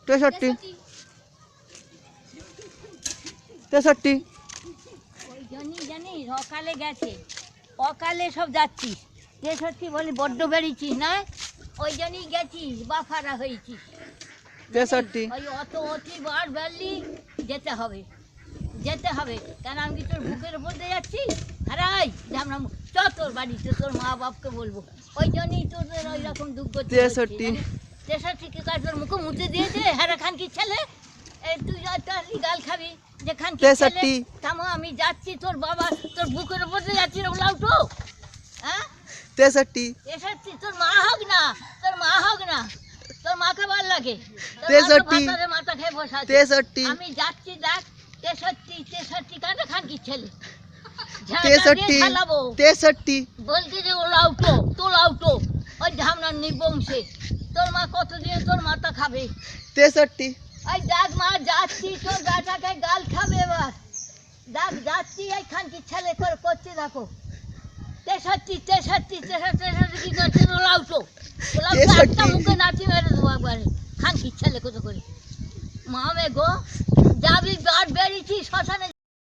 63 63 ওই জন্যই জানিস অকালে গেছে, অকালে সব যাচ্ছিস। 63 বলি বড্ড বেরিয়েছিস না, ওই জন্যই গেছিস বাফারা হয়েছিস। 63 ওই অত অতি বার বেরলি, যেতে হবে যেতে হবে। কেন আমি কি তোর বুকের উপর দিয়ে যাচ্ছি? হারাই আমরা চ তোর বাড়িতে, তোর মা বাপকে বলবো। ওই জন্যই তোদের ওই রকম দুঃখ 63 63 কি কাজ তোর মুখে মুছে দিয়েছে হ্যাঁ খান কি ছেলে? এই তুই তার গাল খাবি যে খান কি ছেলে? 63 থামো, আমি যাচ্ছি, তোর বাবা তোর বুকের উপর দিয়ে যাচ্ছি রে উলাউটো। হ্যাঁ 63 63 তোর মা হোক না, তোর মা হোক না, তোর মাকে ভালো লাগে। 63 মাথা খেয়ে বসে আছে। 63 আমি যাচ্ছি দেখ। 63 কাটা খান কি ছেলে? 63 63 বলছি যে ওলাউটো তোলাউটো ওই ঝামনার নিবংশে তোর মা কতদিন তোর মাথা খাবে? 63 ওই দেখ মা যাচ্ছি, তোর বেটাকে গাল খাবে এবার। দেখ যাচ্ছি, এই খানকি ছেলে করে করছে দেখো। 63 কি করছে? ওলাউটো একটা মুখে নাচি মেরে দেবো একবারে। খানকি ছেলে কত করে মা মে গো যাবি, বার বেরিয়েছি শ্মশানে।